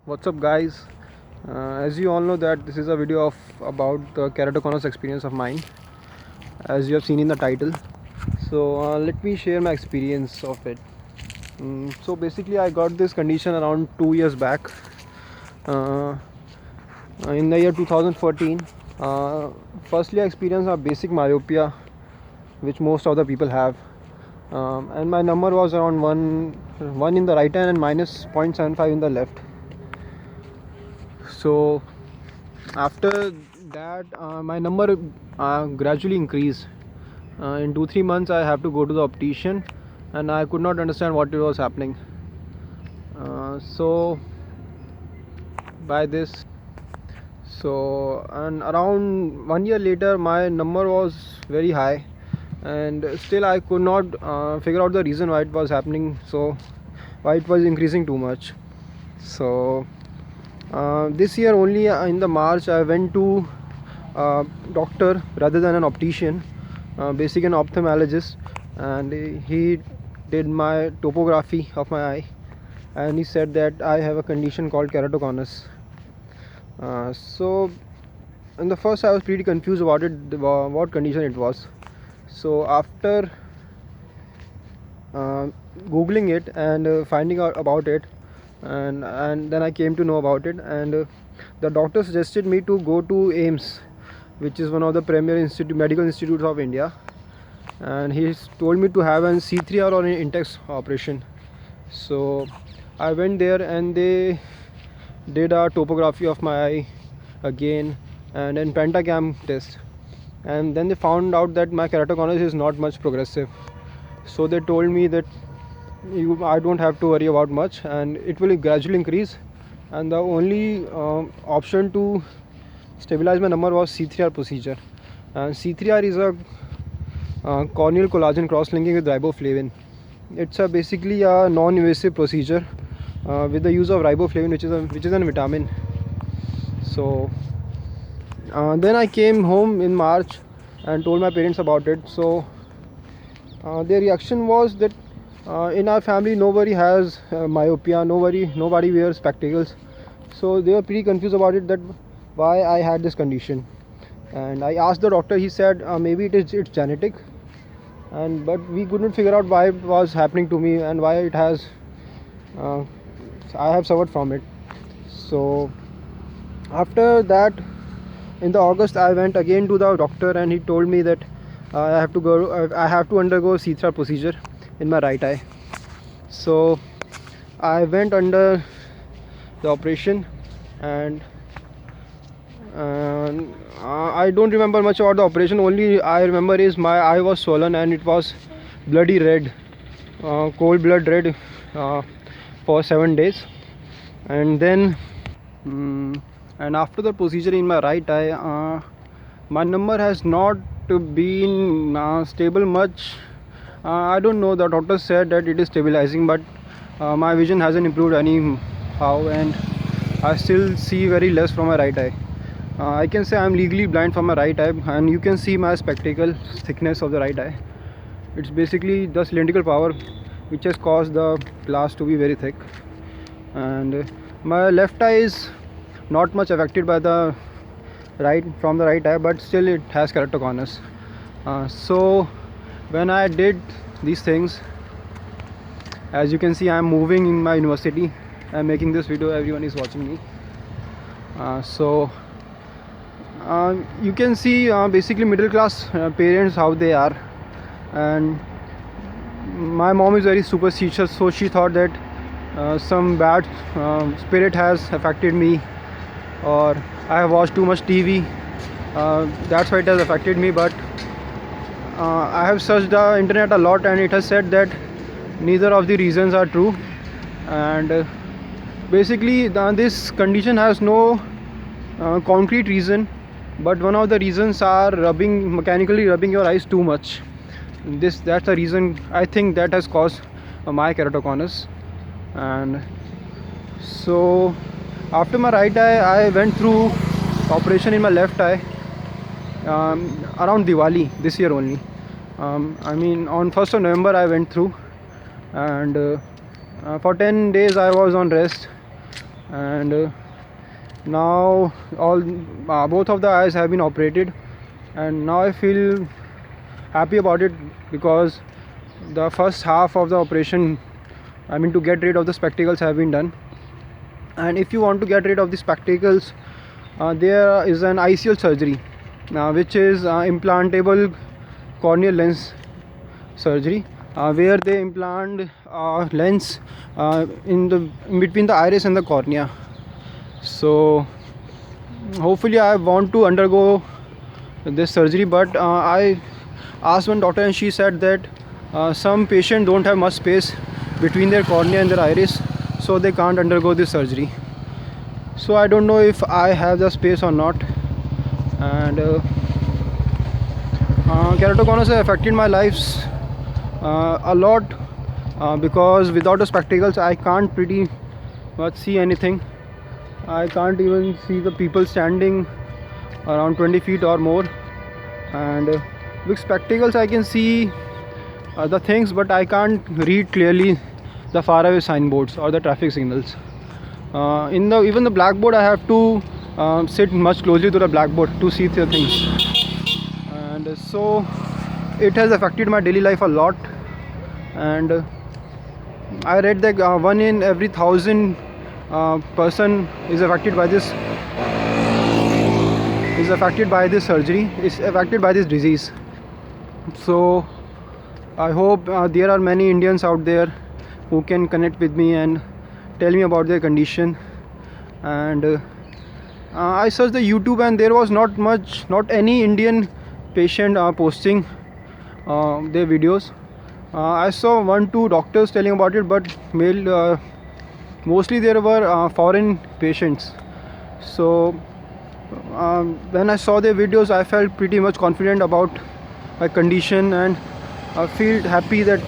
What's up, guys? As you all know that this is a video of about the keratoconus experience of mine, as you have seen in the title. So let me share my experience of it. So basically, I got this condition around 2 years back, uh, in the year 2014. Uh, Firstly, I experienced a basic myopia, which most of the people have, and my number was around one in the right hand and minus 0.75 in the left. So after that, my number gradually increased. In 2-3 months I have to go to the optician, and I could not understand what was happening. So by this, and around 1 year later my number was very high, and still I could not figure out the reason why it was happening, so why it was increasing too much. So this year only, in the March, I went to doctor rather than an optician, basically an ophthalmologist, and he did my topography of my eye, and he said that I have a condition called keratoconus. So in the first I was pretty confused about it, what condition it was. So after googling it and finding out about it, and then I came to know about it, and the doctor suggested me to go to AIMS, which is one of the premier medical institutes of India, and he told me to have an C3R or an Intex operation. So I went there, and they did a topography of my eye again, and then pentacam test, and then they found out that my keratoconus is not much progressive. So they told me that I don't have to worry about much, and it will gradually increase, and the only option to stabilize my number was C3R procedure. And C3R is a corneal collagen cross-linking with riboflavin. It's basically a non-invasive procedure with the use of riboflavin, which is a vitamin. So then I came home in March and told my parents about it. So their reaction was that in our family nobody has myopia, nobody wears spectacles. So they were pretty confused about it, that why I had this condition. And I asked the doctor. He said maybe it's genetic, but we couldn't figure out why it was happening to me and why it has I have suffered from it. So after that, in the August, I went again to the doctor, and he told me that I have to undergo C3 procedure in my right eye. So I went under the operation, and I don't remember much about the operation. Only I remember is my eye was swollen and it was bloody red, cold blood red, for 7 days. And then and after the procedure in my right eye, my number has not been stable much. I don't know, the doctor said that it is stabilizing, but my vision hasn't improved anyhow, and I still see very less from my right eye. I can say I'm legally blind from my right eye, and you can see my spectacle thickness of the right eye. It's basically the cylindrical power which has caused the glass to be very thick. And my left eye is not much affected by the right eye, but still it has keratoconus. So when I did these things, as you can see, I'm moving in my university. I'm making this video, everyone is watching me. So you can see basically middle class parents, how they are. And my mom is very superstitious, so she thought that some bad spirit has affected me, or I have watched too much TV, that's why it has affected me. But I have searched the internet a lot, and it has said that neither of the reasons are true. And basically this condition has no concrete reason, but one of the reasons are mechanically rubbing your eyes too much. That's the reason, I think, that has caused my keratoconus. And so after my right eye, I went through operation in my left eye around Diwali this year only. I mean, on 1st of November I went through, and for 10 days I was on rest. and now all both of the eyes have been operated, and now I feel happy about it because the first half of the operation, I mean to get rid of the spectacles, have been done. And if you want to get rid of the spectacles, there is an ICL surgery, which is implantable corneal lens surgery, where they implant lens in between the iris and the cornea. So hopefully I want to undergo this surgery, but I asked one doctor and she said that some patients don't have much space between their cornea and their iris, so they can't undergo this surgery. So I don't know if I have the space or not. And keratoconus has affected my lives a lot, because without the spectacles I can't pretty much see anything. I can't even see the people standing around 20 feet or more, and with spectacles I can see the things, but I can't read clearly the faraway signboards or the traffic signals. Even the blackboard, I have to sit much closely to the blackboard to see the things, and so it has affected my daily life a lot. And I read that 1 in every 1,000 person is affected by this surgery, is affected by this disease. So I hope there are many Indians out there who can connect with me and tell me about their condition. And I searched the YouTube and there was not any Indian patient posting their videos. I saw 1-2 doctors telling about it, but mostly there were foreign patients. So when I saw their videos, I felt pretty much confident about my condition, and I feel happy that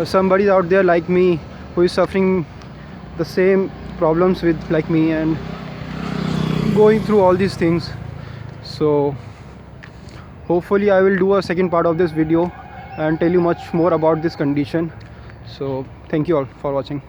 somebody out there like me who is suffering the same problems with like me and going through all these things. So hopefully I will do a second part of this video and tell you much more about this condition. So thank you all for watching.